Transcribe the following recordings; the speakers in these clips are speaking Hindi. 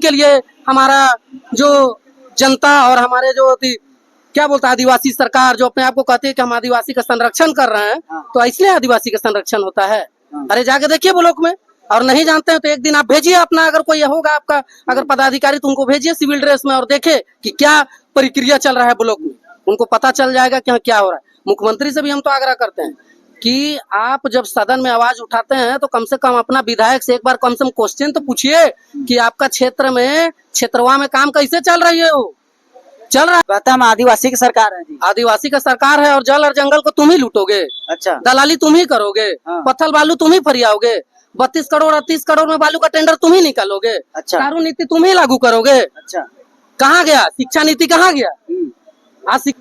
के लिए हमारा जो जनता और हमारे जो क्या बोलता है आदिवासी सरकार जो अपने आप को कहती है कि हम आदिवासी का संरक्षण कर रहे हैं, तो इसलिए आदिवासी का संरक्षण होता है। अरे जाके देखिए ब्लॉक में, और नहीं जानते हैं तो एक दिन आप भेजिए अपना, अगर कोई होगा आपका अगर पदाधिकारी तो उनको भेजिए सिविल ड्रेस में और देखे कि क्या प्रक्रिया चल रहा है ब्लॉक में, उनको पता चल जाएगा कि क्या हो रहा है। मुख्यमंत्री से भी हम तो आग्रह करते हैं कि आप जब सदन में आवाज उठाते हैं तो कम से कम अपना विधायक से एक बार कम से कम क्वेश्चन तो पूछिए कि आपका क्षेत्र में क्षेत्रवा में काम कैसे चल रही है। वो चल रहा है, कहता हम आदिवासी की सरकार है जी। आदिवासी का सरकार है और जल और जंगल को तुम ही लूटोगे। अच्छा, दलाली तुम ही करोगे। पत्थर बालू तुम ही फरियाओगे। 32 करोड़ 38 करोड़ में बालू का टेंडर तुम ही निकालोगे। अच्छा, कानून नीति तुम ही लागू करोगे। अच्छा, कहाँ गया शिक्षा नीति, कहाँ गया आज?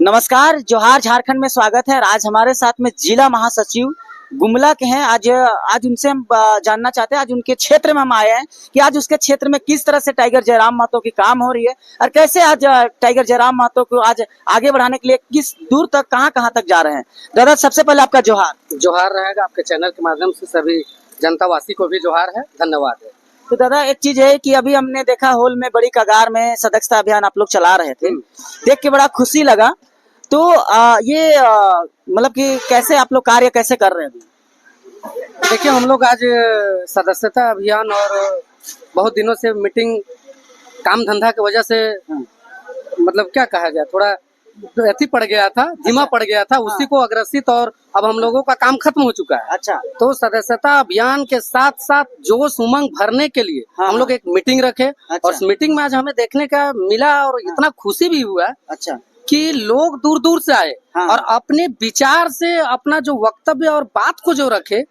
नमस्कार, जोहार झारखंड में स्वागत है। आज हमारे साथ में जिला महासचिव गुमला के हैं। आज उनसे हम जानना चाहते हैं, आज उनके क्षेत्र में हम आए हैं कि आज उसके क्षेत्र में किस तरह से टाइगर जयराम महतो की काम हो रही है और कैसे आज टाइगर जयराम महतो को आज आगे बढ़ाने के लिए किस दूर तक कहां तक जा रहे हैं। दादा, सबसे पहले आपका जोहार रहेगा। आपके चैनल के माध्यम से सभी जनतावासी को भी जोहार है, धन्यवाद है। तो दादा, एक चीज है कि अभी हमने देखा हॉल में बड़ी कगार में सदस्यता अभियान आप लोग चला रहे थे, देख के बड़ा खुशी लगा। तो ये मतलब कि कैसे आप लोग कार्य कैसे कर रहे हैं अभी? देखिए, हम लोग आज सदस्यता अभियान और बहुत दिनों से मीटिंग काम धंधा की वजह से मतलब क्या कहा जाए, थोड़ा अति पड़ गया था, धीमा पड़ गया था, उसी को अग्रसित, और अब हम लोगों का काम खत्म हो चुका है। अच्छा, तो सदस्यता अभियान के साथ साथ जोश उमंग भरने के लिए हम लोग एक मीटिंग रखे। अच्छा। और उस मीटिंग में आज हमें देखने का मिला और इतना खुशी भी हुआ अच्छा, कि लोग दूर दूर से आए और अपने विचार से अपना जो वक्तव्य और बात को जो रखे।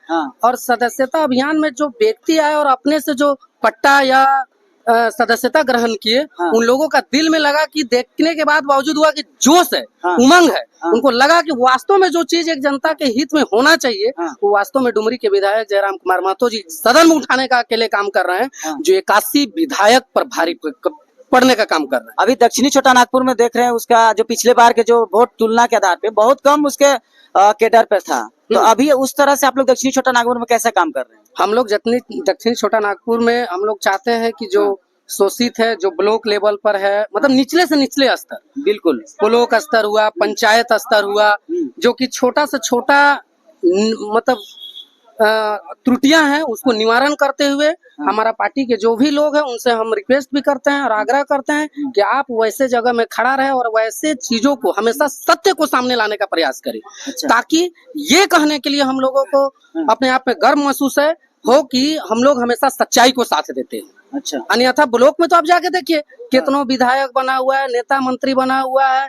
और सदस्यता अभियान में जो व्यक्ति आए और अपने से जो पट्टा या सदस्यता ग्रहण किए, उन लोगों का दिल में लगा कि देखने के बाद बावजूद हुआ कि जोश है, उमंग है। उनको लगा कि वास्तव में जो चीज एक जनता के हित में होना चाहिए वो वास्तव में डुमरी के विधायक जयराम कुमार महतो जी सदन में उठाने का अकेले काम कर रहे हैं, जो 81 विधायक पर भारी पड़ने का काम कर रहे हैं। अभी दक्षिणी छोटा नागपुर में देख रहे हैं, उसका जो पिछले बार के जो वोट तुलना के आधार पे बहुत कम उसके केडर पे था। तो अभी उस तरह से आप लोग दक्षिणी छोटा नागपुर में कैसे काम कर रहे हैं? हम लोग दक्षिणी छोटा नागपुर में हम लोग चाहते हैं कि जो शोषित है, जो ब्लॉक लेवल पर है, मतलब निचले से निचले स्तर, बिल्कुल ब्लॉक स्तर हुआ, पंचायत स्तर हुआ, जो कि छोटा से छोटा मतलब त्रुटियां हैं उसको निवारण करते हुए हमारा पार्टी के जो भी लोग हैं उनसे हम रिक्वेस्ट भी करते हैं और आग्रह करते हैं कि आप वैसे जगह में खड़ा रहे और वैसे चीजों को हमेशा सत्य को सामने लाने का प्रयास करें। अच्छा। ताकि ये कहने के लिए हम लोगों को अपने आप में गर्व महसूस हो कि हम लोग हमेशा सच्चाई को साथ देते हैं। अच्छा। अन्यथा ब्लॉक में तो आप जाके देखिए कितनों विधायक बना हुआ है, नेता मंत्री बना हुआ है,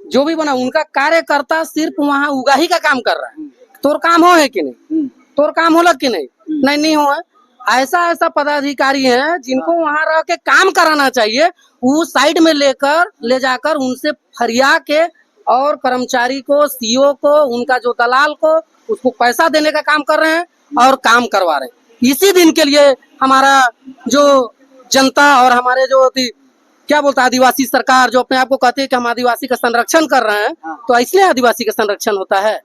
जो भी बना, उनका कार्यकर्ता सिर्फ वहाँ उगाही का काम कर रहा है। तोर काम हो है कि नहीं, तोर काम होला कि नहीं हो है। ऐसा पदाधिकारी हैं जिनको वहाँ रह के काम कराना चाहिए, वो साइड में ले जाकर उनसे फरिया के और कर्मचारी को, सीओ को, उनका जो दलाल को, उसको पैसा देने का काम कर रहे हैं और काम करवा रहे हैं। इसी दिन के लिए हमारा जो जनता और हमारे जो क्या बोलता है आदिवासी सरकार जो अपने आप को कहती है कि हम आदिवासी का संरक्षण कर रहे हैं, तो इसलिए आदिवासी का संरक्षण होता है।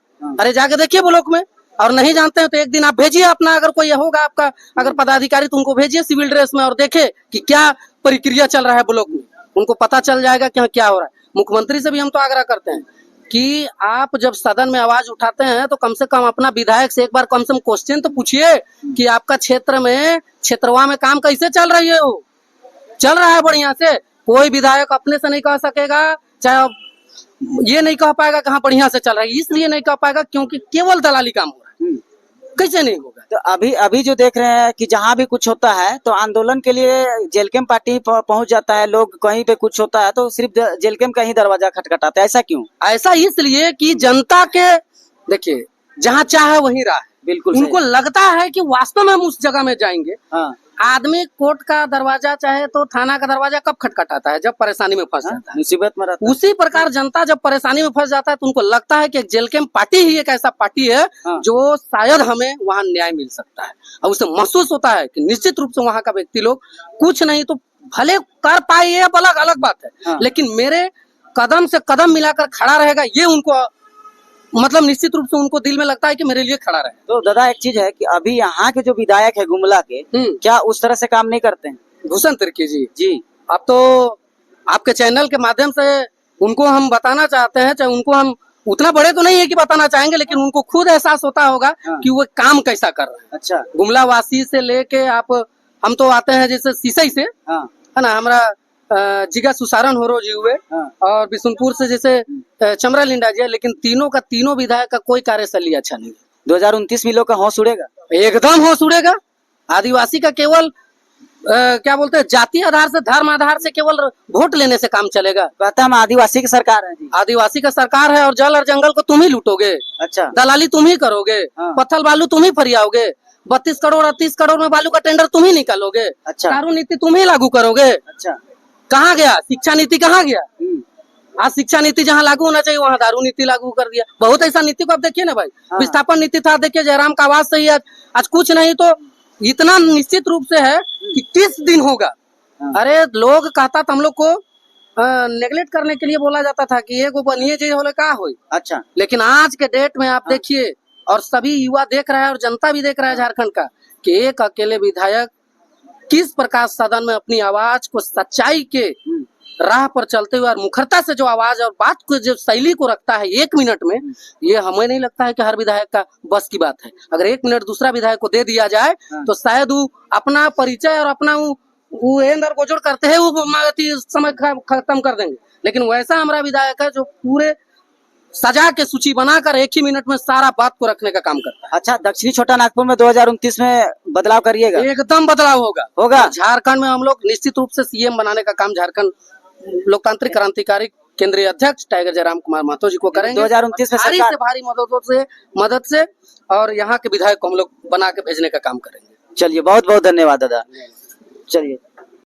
अरे जाके देखिए ब्लॉक में, और नहीं जानते हैं तो एक दिन आप भेजिए अपना, अगर कोई होगा आपका अगर पदाधिकारी तो उनको भेजिए सिविल ड्रेस में और देखे कि क्या प्रक्रिया चल रहा है ब्लॉक में, उनको पता चल जाएगा कि क्या हो रहा है। मुख्यमंत्री से भी हम तो आग्रह करते हैं कि आप जब सदन में आवाज उठाते हैं तो कम से कम अपना विधायक से एक बार कम से कम क्वेश्चन तो पूछिए कि आपका क्षेत्र में क्षेत्रवा में काम कैसे चल रही है। वो चल रहा है बढ़िया से। कोई विधायक अपने से नहीं कह सकेगा, चाहे ये नहीं कह पाएगा कहाँ बढ़िया से चल रहा है, इसलिए नहीं कह पाएगा क्योंकि केवल दलाली काम हो रहा है। कैसे नहीं होगा। तो अभी जो देख रहे हैं कि जहाँ भी कुछ होता है तो आंदोलन के लिए जेल कैंप पार्टी पहुंच जाता है, लोग कहीं पे कुछ होता है तो सिर्फ जेल कैंप का ही दरवाजा खटखटाता है, ऐसा क्यों? ऐसा इसलिए कि जनता के देखिए जहाँ चाहे वहीं राह है। बिल्कुल, उनको लगता है कि वास्तव में हम उस जगह में जाएंगे। आदमी कोर्ट का दरवाजा चाहे तो थाना का दरवाजा कब खटखटाता है, जब परेशानी में फंस जाता है, मुसीबत में रहता है। उसी प्रकार जनता जब परेशानी में फंस जाता है तो उनको लगता है कि जेल कैंप पार्टी ही एक ऐसा पार्टी है जो शायद हमें वहाँ न्याय मिल सकता है। और उसे महसूस होता है कि निश्चित रूप से वहाँ का व्यक्ति लोग कुछ नहीं तो भले कर पाए, ये अलग बात है, लेकिन मेरे कदम से कदम मिलाकर खड़ा रहेगा, ये उनको मतलब निश्चित रूप से उनको दिल में लगता है कि मेरे लिए खड़ा रहे। तो दादा, एक चीज है कि अभी यहाँ के जो विधायक है गुमला के, क्या उस तरह से काम नहीं करते हैं? भूषण तिर्की जी। जी। अब तो आपके चैनल के माध्यम से उनको हम बताना चाहते हैं, चाहे उनको हम उतना बड़े तो नहीं है कि बताना चाहेंगे, लेकिन उनको खुद एहसास होता होगा हाँ। कि वो काम कैसा कर रहे हैं। अच्छा। गुमला वासी से लेके आप, हम तो आते हैं जैसे सीसई से, हाँ। है ना, हमारा जिगा सुसारन हो रो जी हुए, हाँ। और बिशुनपुर से जैसे चमरा लिंडा जी है, लेकिन तीनों का तीनों विधायक का कोई कार्यशैली अच्छा नहीं है। 2029 में लोग का होश उड़ेगा। एकदम होश उड़ेगा। आदिवासी का केवल क्या बोलते हैं, जाति आधार से, धर्म आधार से केवल वोट लेने से काम चलेगा। कहता हम आदिवासी की सरकार है जी। आदिवासी का सरकार है और जल और जंगल को तुम ही लूटोगे, अच्छा। दलाली तुम ही करोगे, हाँ। पत्थर बालू तुम ही फरियाओगे, 32 करोड़ और 30 करोड़ में बालू का टेंडर तुम ही निकालोगे, अच्छा। दारू नीति तुम ही लागू करोगे। अच्छा। कहाँ गया शिक्षा नीति, कहाँ गया? हम्म। आज शिक्षा नीति जहाँ लागू होना चाहिए वहाँ दारू नीति लागू कर दिया। बहुत ऐसा नीति को आप देखिए ना भाई। हाँ। विस्थापन नीति था, देखिए जयराम का आवाज सही है, आज कुछ नहीं तो इतना निश्चित रूप से है कि 30 दिन होगा। हाँ। अरे लोग कहता था, हम लोग को नेगलेक्ट करने के लिए बोला जाता था कि ये को बनिए जी होले का होई। अच्छा। लेकिन आज के डेट में आप देखिए, और सभी युवा देख रहा है और जनता भी देख रहा है झारखंड का, कि एक अकेले विधायक किस प्रकार सदन में अपनी आवाज को सच्चाई के राह पर चलते हुए और मुखरता से जो आवाज और बात को जो शैली को रखता है 1 मिनट में, ये हमें नहीं लगता है कि हर विधायक का बस की बात है। अगर 1 मिनट दूसरा विधायक को दे दिया जाए तो शायद वो अपना परिचय और अपना वो एंदर को जोड़ करते हैं वो समय खत्म कर देंगे। लेकिन वैसा हमारा विधायक है जो पूरे सजा के सूची बनाकर 1 ही मिनट में सारा बात को रखने का काम करता है। अच्छा, दक्षिणी छोटा नागपुर में 2029 में बदलाव करिएगा? एकदम बदलाव होगा। होगा। झारखंड में हम लोग निश्चित रूप से सीएम बनाने का काम झारखंड लोकतांत्रिक क्रांतिकारी केंद्रीय अध्यक्ष टाइगर जयराम कुमार महतो जी को करेंगे। 2029 में भारी सरकार से भारी मदद से और यहाँ के विधायक को हम लोग बना के भेजने का काम करेंगे। चलिए, बहुत बहुत धन्यवाद दादा। चलिए।